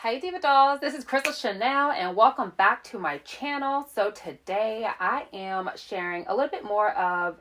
Hey Diva Dolls, this is crystalchanel and welcome back to my channel. So today I am sharing a little bit more of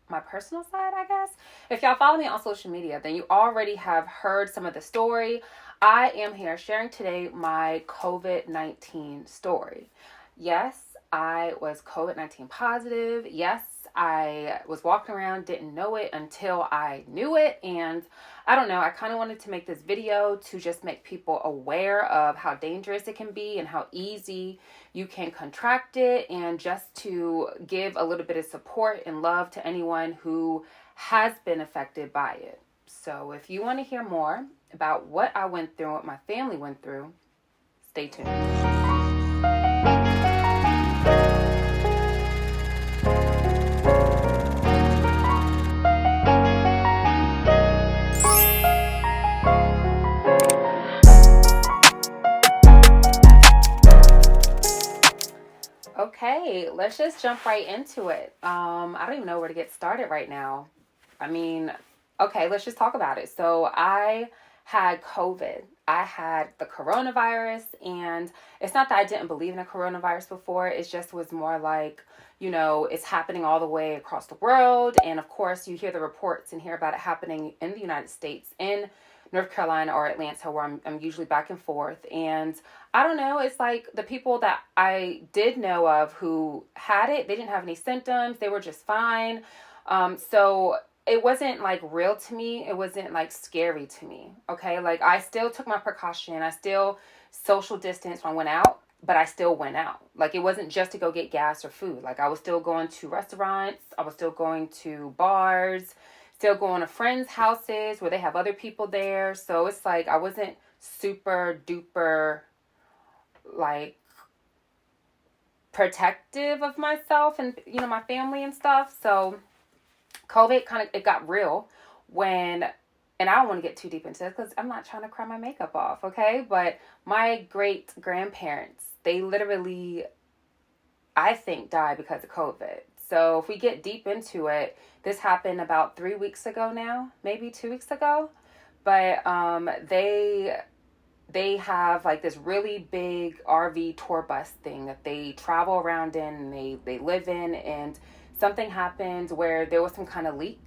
my personal side, I guess. If y'all follow me on social media, then you already have heard some of the story. I am here sharing today my COVID-19 story. Yes, I was COVID-19 positive. Yes, I was walking around, didn't know it until I knew it. And I don't know, I kind of wanted to make this video to just make people aware of how dangerous it can be and how easy you can contract it, and just to give a little bit of support and love to anyone who has been affected by it. So if you want to hear more about what I went through, what my family went through, stay tuned. Okay, let's just jump right into it. I don't even know where to get started right now. Okay, let's just talk about it. So I had COVID. I had the coronavirus, and it's not that I didn't believe in a coronavirus before. It just was more like, it's happening all the way across the world. And of course, you hear the reports and hear about it happening in the United States, in North Carolina or Atlanta, where I'm usually back and forth. And I don't know, it's like the people that I did know of who had it, they didn't have any symptoms. They were just fine. So it wasn't like real to me. It wasn't like scary to me. Okay. Like I still took my precaution. I still social distance when I went out, but I still went out. Like it wasn't just to go get gas or food. Like I was still going to restaurants. I was still going to bars, still going to friends' houses where they have other people there. So it's like I wasn't super duper like protective of myself and my family and stuff. So COVID it got real when, and I don't want to get too deep into this because I'm not trying to cry my makeup off, okay? But my great grandparents, they literally, I think, died because of COVID. So if we get deep into it, this happened about 3 weeks ago now, maybe 2 weeks ago. But they have like this really big RV tour bus thing that they travel around in and they live in, and something happened where there was some kind of leak,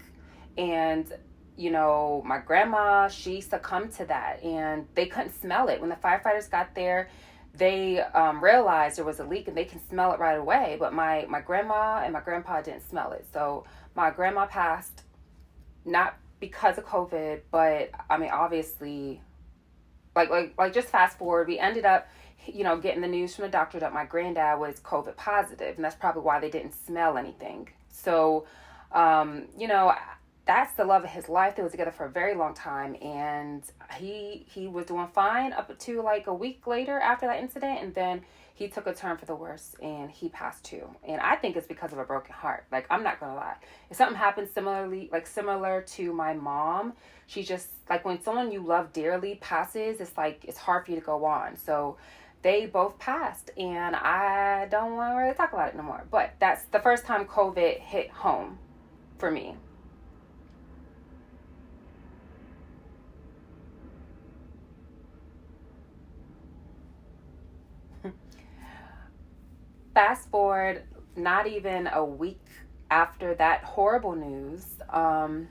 and my grandma, she succumbed to that, and they couldn't smell it. When the firefighters got there, they realized there was a leak and they can smell it right away, but my grandma and my grandpa didn't smell it. So my grandma passed, not because of COVID, but obviously, like just fast forward, we ended up getting the news from the doctor that my granddad was COVID positive, and that's probably why they didn't smell anything. So that's the love of his life. They were together for a very long time, and he was doing fine up to like a week later after that incident, and then he took a turn for the worse and he passed too. And I think it's because of a broken heart. Like, I'm not gonna lie, if something happens similar to my mom, she just, like, when someone you love dearly passes, it's like it's hard for you to go on. So they both passed, and I don't want to really talk about it no more. But that's the first time COVID hit home for me. Fast forward, not even a week after that horrible news, I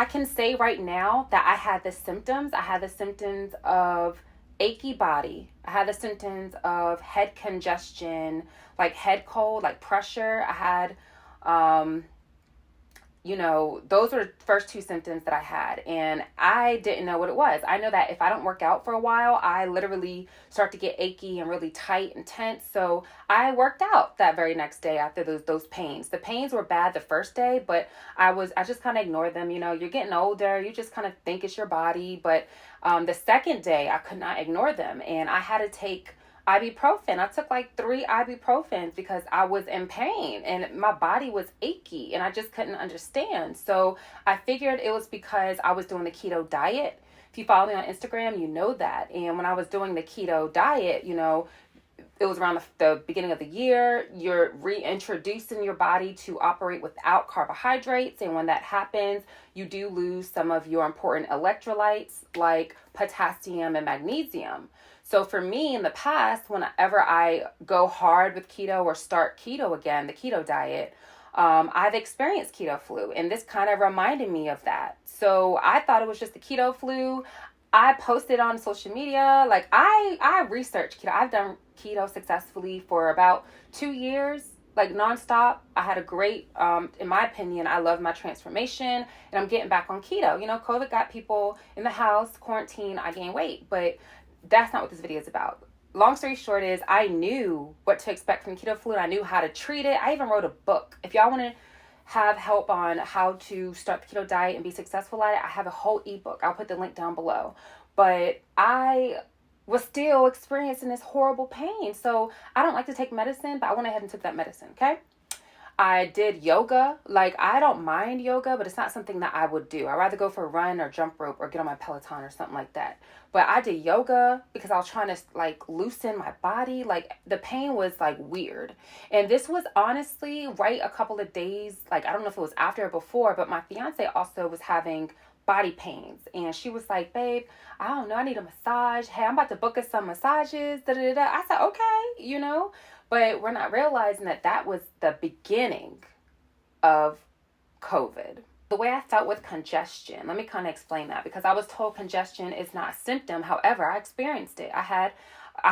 can say right now that I had the symptoms. I had the symptoms of achy body. I had the symptoms of head congestion, like head cold, like pressure. I had, those were the first two symptoms that I had, and I didn't know what it was. I know that if I don't work out for a while, I literally start to get achy and really tight and tense. So I worked out that very next day after those pains. The pains were bad the first day, but I just kind of ignored them. You're getting older, you just kind of think it's your body. But the second day, I could not ignore them, and I had to take ibuprofen. I took like 3 ibuprofens because I was in pain and my body was achy and I just couldn't understand. So I figured it was because I was doing the keto diet. If you follow me on Instagram, you know that. And when I was doing the keto diet, it was around the beginning of the year. You're reintroducing your body to operate without carbohydrates. And when that happens, you do lose some of your important electrolytes like potassium and magnesium. So for me in the past, whenever I go hard with keto or start keto again, the keto diet, I've experienced keto flu, and this kind of reminded me of that. So I thought it was just the keto flu. I posted on social media, like I researched keto. I've done keto successfully for about 2 years, like nonstop. I had a great, in my opinion, I love my transformation, and I'm getting back on keto. You know, COVID got people in the house, quarantine, I gained weight, but that's not what this video is about. Long story short is I knew what to expect from keto flu, and I knew how to treat it. I even wrote a book. If y'all want to have help on how to start the keto diet and be successful at it, I have a whole ebook. I'll put the link down below. But I was still experiencing this horrible pain. So I don't like to take medicine, but I went ahead and took that medicine, okay? I did yoga. Like, I don't mind yoga, but it's not something that I would do. I'd rather go for a run or jump rope or get on my Peloton or something like that. But I did yoga because I was trying to like loosen my body. Like, the pain was like weird. And this was honestly right a couple of days. Like, I don't know if it was after or before, but my fiance also was having body pains. And she was like, babe, I don't know, I need a massage. Hey, I'm about to book us some massages. Da, da, da, da. I said, okay, you know. But we're not realizing that that was the beginning of COVID. The way I felt with congestion, let me kind of explain that, because I was told congestion is not a symptom. However, I experienced it. I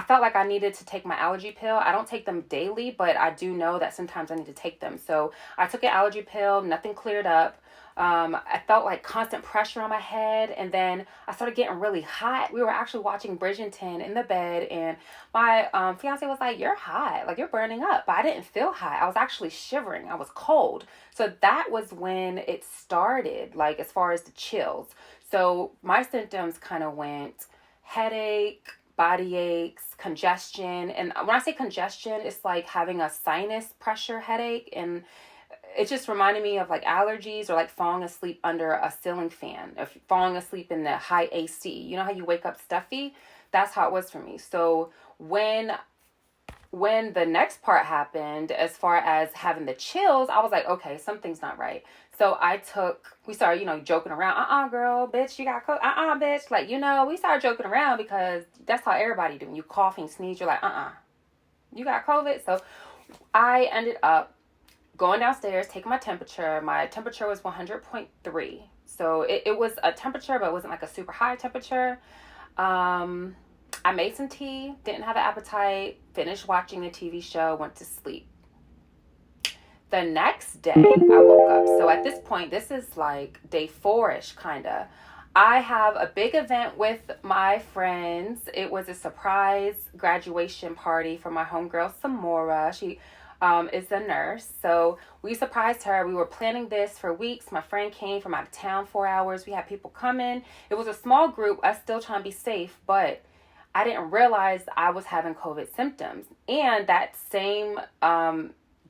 felt like I needed to take my allergy pill. I don't take them daily, but I do know that sometimes I need to take them. So I took an allergy pill, nothing cleared up. I felt like constant pressure on my head, and then I started getting really hot. We were actually watching Bridgerton in the bed, and my fiance was like, you're hot, like you're burning up. But I didn't feel hot. I was actually shivering. I was cold. So that was when it started, like as far as the chills. So my symptoms kind of went headache, body aches, congestion. And when I say congestion, it's like having a sinus pressure headache, and it just reminded me of like allergies or like falling asleep under a ceiling fan, or falling asleep in the high AC. You know how you wake up stuffy? That's how it was for me. So when the next part happened, as far as having the chills, I was like, okay, something's not right. So we started, you know, joking around. Girl, bitch, you got COVID. Bitch. Like, you know, we started joking around because that's how everybody do. When you cough and sneeze, you're like, you got COVID. So I ended up going downstairs, taking my temperature. My temperature was 100.3. So it was a temperature, but it wasn't like a super high temperature. I made some tea, didn't have an appetite, finished watching the TV show, went to sleep. The next day, I woke up. So at this point, this is like day 4-ish, kind of. I have a big event with my friends. It was a surprise graduation party for my homegirl, Samora. She is a nurse. So we surprised her. We were planning this for weeks. My friend came from out of town 4 hours. We had people coming. It was a small group, us still trying to be safe, but I didn't realize I was having COVID symptoms. And that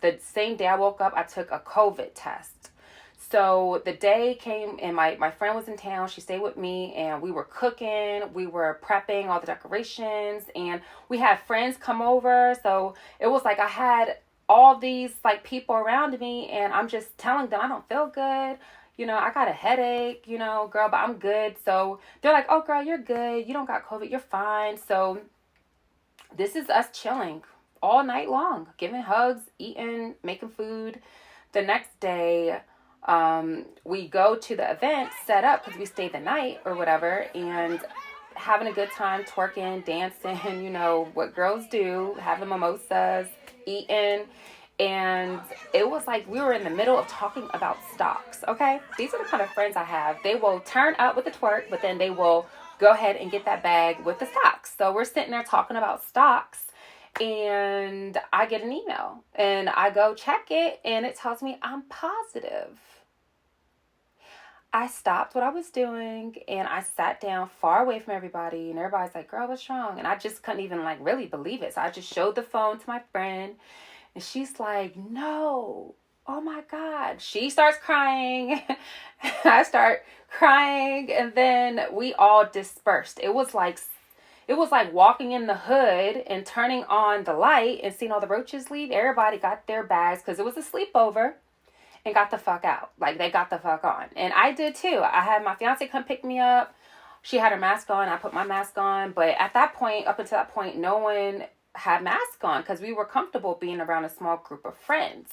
the same day I woke up, I took a COVID test. So the day came and my friend was in town. She stayed with me, and we were cooking. We were prepping all the decorations, and we had friends come over. So it was like I had all these like people around me, and I'm just telling them I don't feel good. You know, I got a headache, you know, girl, but I'm good. So they're like, oh, girl, you're good. You don't got COVID. You're fine. So this is us chilling all night long, giving hugs, eating, making food. The next day, we go to the event, set up because we stayed the night or whatever, and having a good time, twerking, dancing, you know, what girls do, having mimosas, eating. And it was like we were in the middle of talking about stocks, okay? These are the kind of friends I have. They will turn up with the twerk, but then they will go ahead and get that bag with the stocks. So we're sitting there talking about stocks, and I get an email, and I go check it, and it tells me I'm positive. I stopped what I was doing, and I sat down far away from everybody, and everybody's like, girl, what's wrong? And I just couldn't even like really believe it. So I just showed the phone to my friend, and she's like, no, oh my God. She starts crying. I start crying, and then we all dispersed. It was it was like walking in the hood and turning on the light and seeing all the roaches leave. Everybody got their bags because it was a sleepover and got the fuck out. Like, they got the fuck on. And I did too. I had my fiance come pick me up. She had her mask on. I put my mask on. But at that point, up until that point, no one had masks on because we were comfortable being around a small group of friends.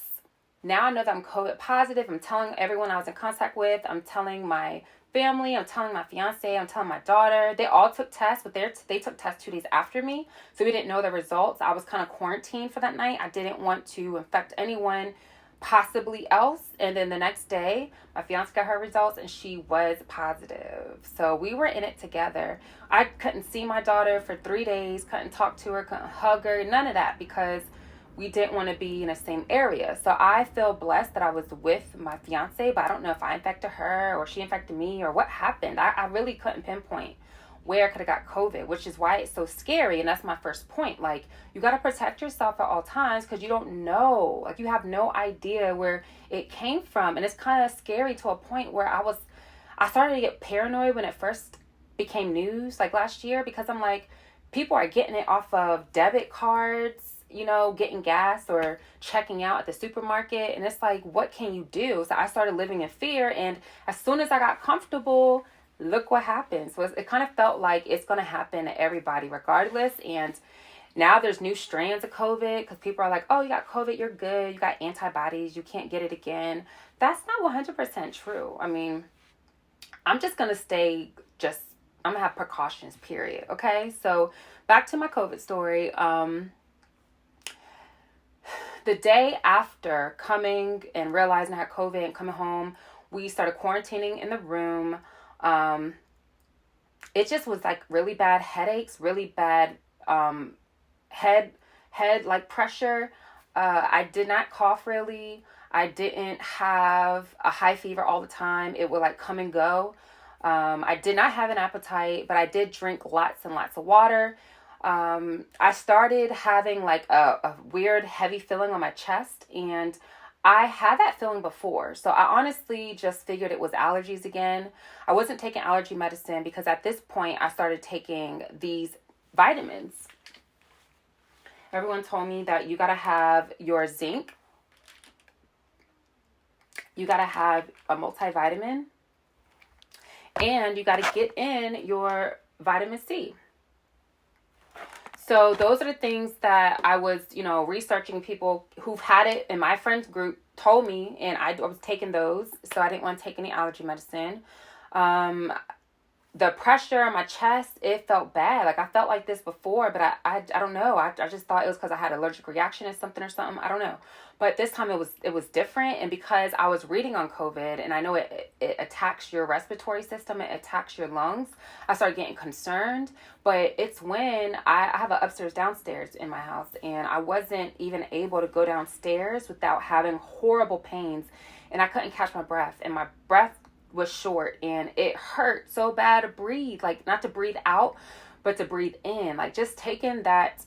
Now I know that I'm COVID positive. I'm telling everyone I was in contact with. I'm telling my family. I'm telling my fiance. I'm telling my daughter. They all took tests, but they took tests 2 days after me. So we didn't know the results. I was kind of quarantined for that night. I didn't want to infect anyone possibly else. And then the next day, my fiance got her results and she was positive. So we were in it together. I couldn't see my daughter for 3 days, couldn't talk to her, couldn't hug her, none of that, because we didn't want to be in the same area. So I feel blessed that I was with my fiance, but I don't know if I infected her or she infected me or what happened. I really couldn't pinpoint where I could have got COVID, which is why it's so scary. And that's my first point. Like, you got to protect yourself at all times because you don't know. Like, you have no idea where it came from. And it's kind of scary to a point where I started to get paranoid when it first became news, like last year, because I'm like, people are getting it off of debit cards, you know, getting gas or checking out at the supermarket. And it's like, what can you do? So I started living in fear. And as soon as I got comfortable, look what happened. So it kind of felt like it's going to happen to everybody regardless. And now there's new strands of COVID because people are like, oh, you got COVID, you're good. You got antibodies. You can't get it again. That's not 100% true. I mean, I'm just going to I'm going to have precautions, period. Okay. So back to my COVID story. The day after coming and realizing I had COVID and coming home, we started quarantining in the room. It just was like really bad headaches, really bad head like pressure. I did not cough really. I didn't have a high fever all the time. It would like come and go. I did not have an appetite, but I did drink lots and lots of water. I started having like a weird heavy feeling on my chest, and I had that feeling before. So I honestly just figured it was allergies again. I wasn't taking allergy medicine because at this point I started taking these vitamins. Everyone told me that you got to have your zinc. You got to have a multivitamin, and you got to get in your vitamin C. So those are the things that I was, researching. People who've had it in my friends group told me, and I was taking those. So I didn't want to take any allergy medicine. The pressure on my chest, it felt bad. Like I felt like this before, but I don't know. I just thought it was because I had an allergic reaction to something or something. I don't know. But this time it was different. And because I was reading on COVID and I know it attacks your respiratory system, it attacks your lungs, I started getting concerned. But it's when I have an upstairs downstairs in my house, and I wasn't even able to go downstairs without having horrible pains, and I couldn't catch my breath, and my breath was short, and it hurt so bad to breathe, like not to breathe out, but to breathe in. Like just taking that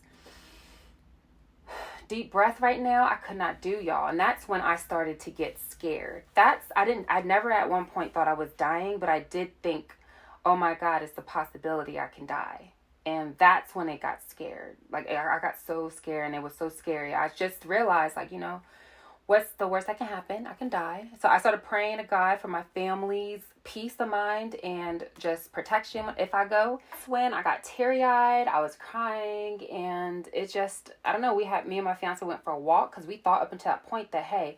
deep breath right now, I could not do, y'all. And that's when I started to get scared. I never at one point thought I was dying, but I did think, oh my God, it's the possibility I can die. And that's when it got scared. Like I got so scared, and it was so scary. I just realized, like, what's the worst that can happen? I can die. So I started praying to God for my family's peace of mind and just protection if I go. That's when I got teary-eyed. I was crying, and it just, I don't know, me and my fiance went for a walk because we thought up until that point that, hey,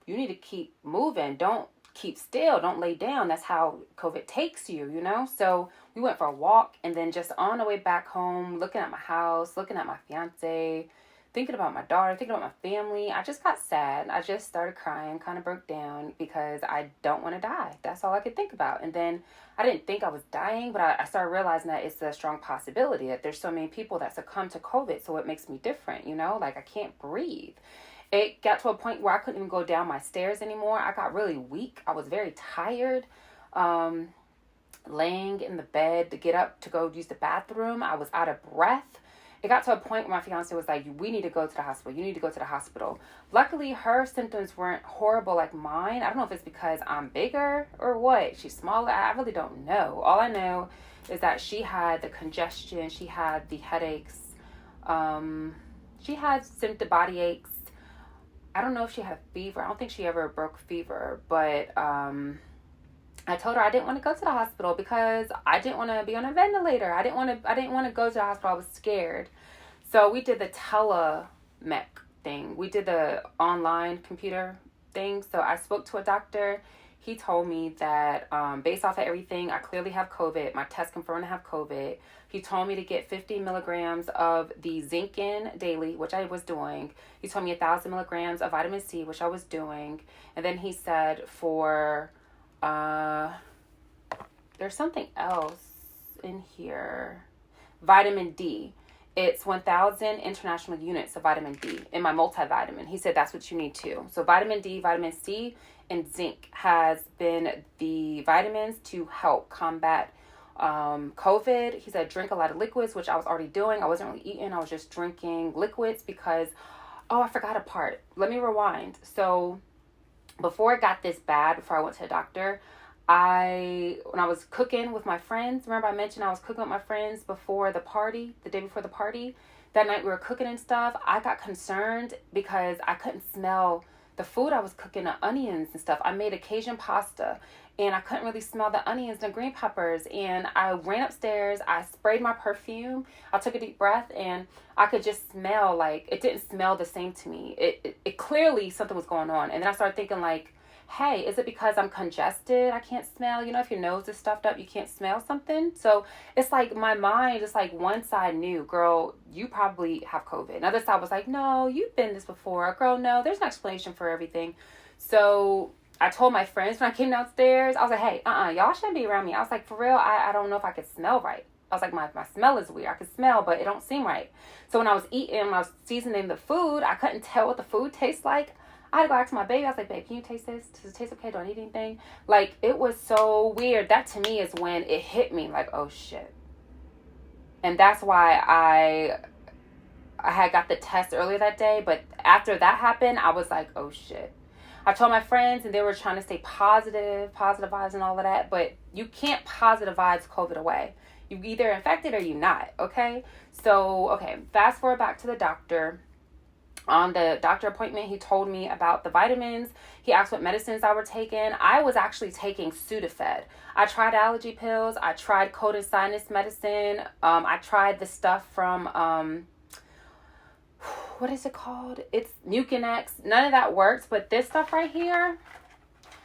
you need to keep moving. Don't keep still. Don't lay down. That's how COVID takes you, So we went for a walk, and then just on the way back home, looking at my house, looking at my fiance, thinking about my daughter, thinking about my family, I just got sad. I just started crying, kind of broke down because I don't want to die. That's all I could think about. And then I didn't think I was dying, but I started realizing that it's a strong possibility that there's so many people that succumb to COVID. So it makes me different, like I can't breathe. It got to a point where I couldn't even go down my stairs anymore. I got really weak. I was very tired. Laying in the bed to get up to go use the bathroom, I was out of breath. It got to a point where my fiance was like, we need to go to the hospital. You need to go to the hospital. Luckily, her symptoms weren't horrible like mine. I don't know if it's because I'm bigger or what. She's smaller. I really don't know. All I know is that she had the congestion, she had the headaches, she had symptom body aches. I don't know if she had fever. I don't think she ever broke fever, but I told her I didn't want to go to the hospital because I didn't want to be on a ventilator. I didn't want to go to the hospital. I was scared. So we did the telemech thing. We did the online computer thing. So I spoke to a doctor. He told me that based off of everything, I clearly have COVID. My test confirmed I have COVID. He told me to get 50 milligrams of the zinc in daily, which I was doing. He told me 1,000 milligrams of vitamin C, which I was doing. And then he said for, there's something else in here. Vitamin D. It's 1,000 international units of vitamin D in my multivitamin. He said that's what you need too. So vitamin D, vitamin C, and zinc has been the vitamins to help combat COVID. He said drink a lot of liquids, which I was already doing. I wasn't really eating. I was just drinking liquids because, I forgot a part. Let me rewind. So before it got this bad, before I went to the doctor, when I was cooking with my friends, remember I mentioned I was cooking with my friends before the party, the day before the party. That night we were cooking and stuff. I got concerned because I couldn't smell the food I was cooking, the onions and stuff. I made a Cajun pasta and I couldn't really smell the onions and green peppers. And I ran upstairs, I sprayed my perfume, I took a deep breath, and I could just smell, like, it didn't smell the same to me. It clearly something was going on. And then I started thinking, like, hey, is it because I'm congested? I can't smell. You know, if your nose is stuffed up, you can't smell something. So it's like my mind, it's like one side knew, girl, you probably have COVID. Another side was like, no, you've been this before. Girl, no, there's an explanation for everything. So I told my friends when I came downstairs, I was like, hey, y'all shouldn't be around me. I was like, for real, I don't know if I could smell right. I was like, my smell is weird. I could smell, but it don't seem right. So when I was eating, when I was seasoning the food, I couldn't tell what the food tastes like. I had to go back to my baby. I was like, babe, can you taste this? Does it taste okay? Do I need anything? Like, it was so weird. That to me is when it hit me, like, oh shit. And that's why I had got the test earlier that day. But after that happened, I was like, oh shit. I told my friends and they were trying to stay positive vibes and all of that. But you can't positive vibes COVID away. You either infected or you not, okay? So, okay, fast forward back to the doctor. On the doctor appointment, he told me about the vitamins. He asked what medicines I were taking. I was actually taking Sudafed. I tried allergy pills. I tried cold and sinus medicine. I tried the stuff from, what is it called? It's Mucinex. None of that works. But this stuff right here,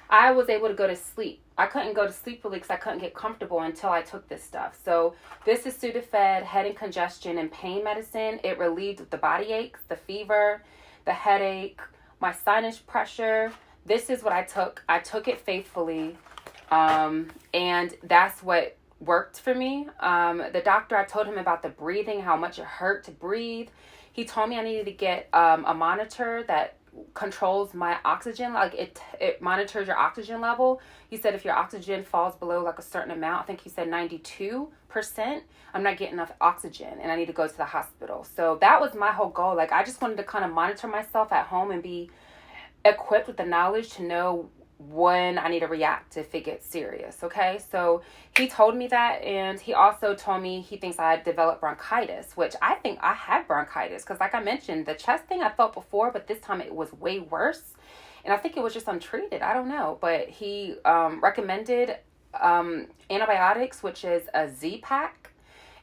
I was able to go to sleep. I couldn't go to sleep really because I couldn't get comfortable until I took this stuff. So this is Sudafed, head and congestion and pain medicine. It relieved the body aches, the fever, the headache, my sinus pressure. This is what I took. I took it faithfully. And that's what worked for me. The doctor, I told him about the breathing, how much it hurt to breathe. He told me I needed to get a monitor that controls my oxygen, like it monitors your oxygen level. He said if your oxygen falls below like a certain amount, I think he said 92%, I'm not getting enough oxygen and I need to go to the hospital. So that was my whole goal. Like, I just wanted to kind of monitor myself at home and be equipped with the knowledge to know when I need to react if it gets serious. Okay, so he told me that, and he also told me he thinks I developed bronchitis, which I think I have bronchitis because, like I mentioned, the chest thing I felt before, but this time it was way worse, and I think it was just untreated. I don't know, but he recommended antibiotics, which is a Z-Pack,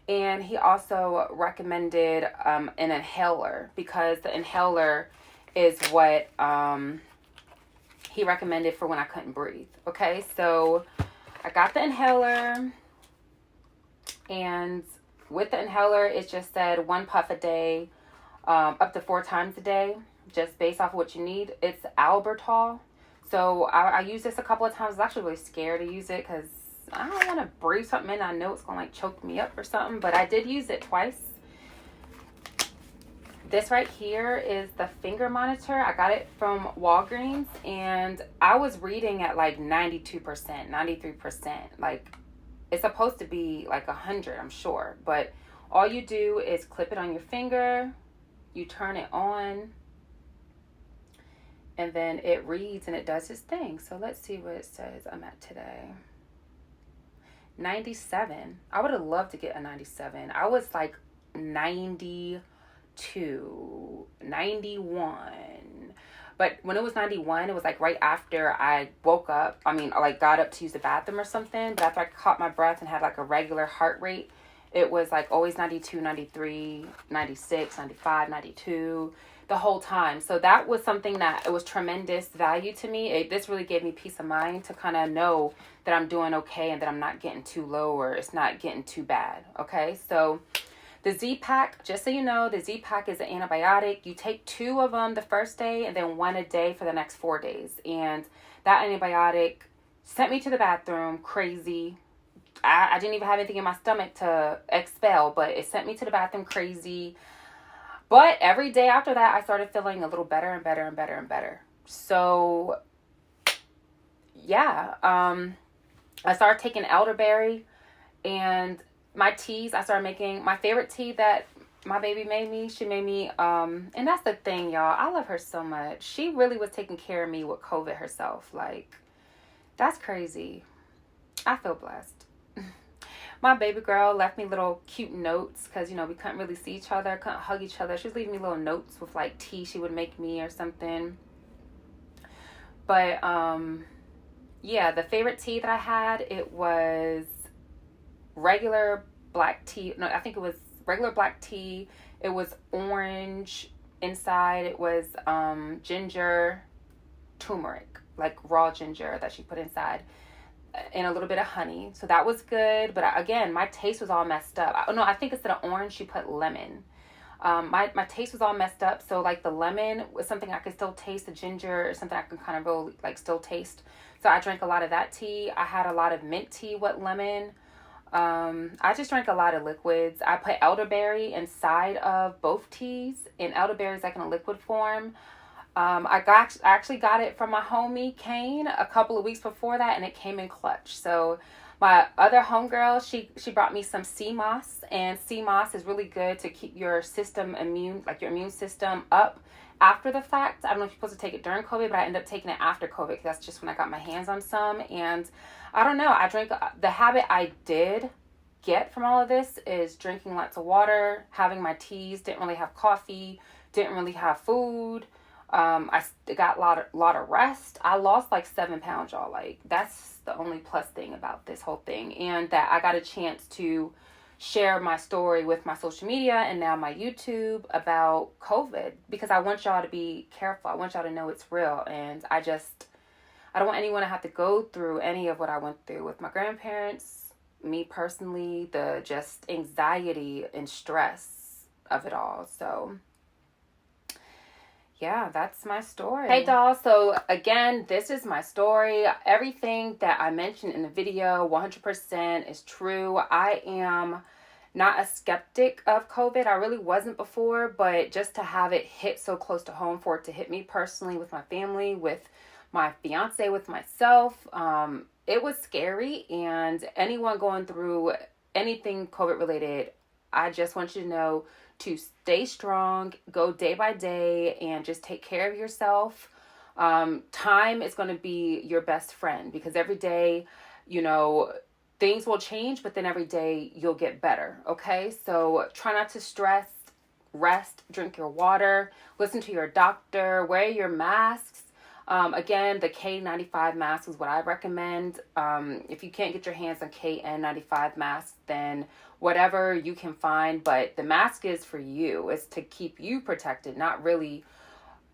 and he also recommended an inhaler because the inhaler is what he recommended for when I couldn't breathe. Okay, so I got the inhaler, and with the inhaler, it just said 1 puff a day, up to 4 times a day, just based off of what you need. It's Albertol. So I used this a couple of times. I was actually really scared to use it because I don't want to breathe something in. I know it's going to like choke me up or something, but I did use it twice. This right here is the finger monitor. I got it from Walgreens, and I was reading at like 92%, 93%. Like, it's supposed to be like 100, I'm sure. But all you do is clip it on your finger, you turn it on, and then it reads and it does its thing. So let's see what it says I'm at today. 97. I would have loved to get a 97. I was like 92, 91. But when it was 91, it was like right after I woke up. I mean, I like got up to use the bathroom or something. But after I caught my breath and had like a regular heart rate, it was like always 92, 93, 96, 95, 92 the whole time. So that was something that it was tremendous value to me. This really gave me peace of mind to kind of know that I'm doing okay and that I'm not getting too low or it's not getting too bad. Okay, so the Z-Pack, just so you know, the Z-Pack is an antibiotic. You take 2 of them the first day and then 1 a day for the next 4 days. And that antibiotic sent me to the bathroom crazy. I didn't even have anything in my stomach to expel, but it sent me to the bathroom crazy. But every day after that, I started feeling a little better and better and better and better. So, yeah. I started taking elderberry and my teas. I started making my favorite tea that my baby made me. She made me, and that's the thing, y'all. I love her so much. She really was taking care of me with COVID herself. Like, that's crazy. I feel blessed. My baby girl left me little cute notes because, you know, we couldn't really see each other, couldn't hug each other. She was leaving me little notes with like tea she would make me or something. But, yeah, the favorite tea that I had, it was regular black tea. No, I think it was regular black tea. It was orange inside. It was ginger, turmeric, like raw ginger that she put inside, and a little bit of honey. So that was good. But again, my taste was all messed up. I think instead of orange, she put lemon. My taste was all messed up. So like the lemon was something I could still taste. The ginger is something I can kind of really like still taste. So I drank a lot of that tea. I had a lot of mint tea with lemon. I just drank a lot of liquids. I put elderberry inside of both teas, and elderberry is like in a liquid form. I actually got it from my homie Kane a couple of weeks before that, and it came in clutch. So my other homegirl, she brought me some sea moss, and sea moss is really good to keep your system immune, like your immune system up after the fact. I don't know if you're supposed to take it during COVID, but I ended up taking it after COVID because that's just when I got my hands on some. And I don't know, the habit I did get from all of this is drinking lots of water, having my teas, didn't really have coffee, didn't really have food. I got a lot of rest. I lost like 7 pounds, y'all. Like, that's the only plus thing about this whole thing. And that I got a chance to share my story with my social media and now my YouTube about COVID, because I want y'all to be careful. I want y'all to know it's real. And I don't want anyone to have to go through any of what I went through with my grandparents, me personally, the just anxiety and stress of it all. So yeah, that's my story. Hey, doll. So again, this is my story. Everything that I mentioned in the video, 100% is true. I am not a skeptic of COVID. I really wasn't before, but just to have it hit so close to home, for it to hit me personally, with my family, with my fiance, with myself, it was scary. And anyone going through anything COVID related, I just want you to know to stay strong, go day by day, and just take care of yourself. Time is going to be your best friend, because every day, you know, things will change, but then every day you'll get better. Okay. So try not to stress, rest, drink your water, listen to your doctor, wear your masks. Again, the K95 mask is what I recommend. If you can't get your hands on KN95 masks, then whatever you can find, but the mask is for you. It's to keep you protected, not really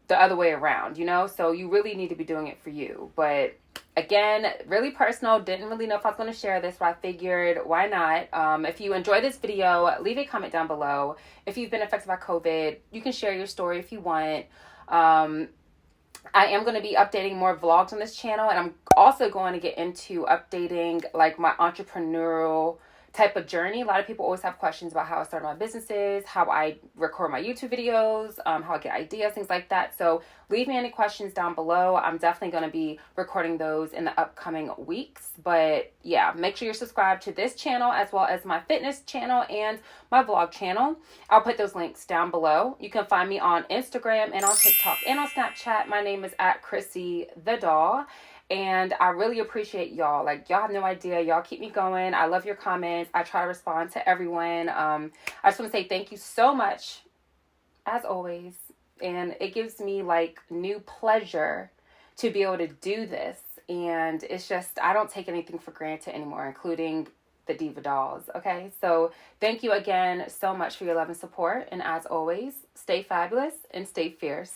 the other way around, you know? So you really need to be doing it for you. But again, really personal. Didn't really know if I was going to share this, but I figured, why not? If you enjoyed this video, leave a comment down below. If you've been affected by COVID, you can share your story if you want. I am going to be updating more vlogs on this channel, and I'm also going to get into updating like my entrepreneurial type of journey. A lot of people always have questions about how I started my businesses, how I record my YouTube videos, how I get ideas, things like that. So leave me any questions down below. I'm definitely going to be recording those in the upcoming weeks. But yeah, make sure you're subscribed to this channel as well as my fitness channel and my vlog channel. I'll put those links down below. You can find me on Instagram and on TikTok and on Snapchat. My name is @ChrissieTheDoll. And I really appreciate y'all. Like, y'all have no idea. Y'all keep me going. I love your comments. I try to respond to everyone. I just want to say thank you so much, as always. And it gives me like new pleasure to be able to do this. And it's just, I don't take anything for granted anymore, including the Diva dolls. Okay. So thank you again so much for your love and support. And as always, stay fabulous and stay fierce.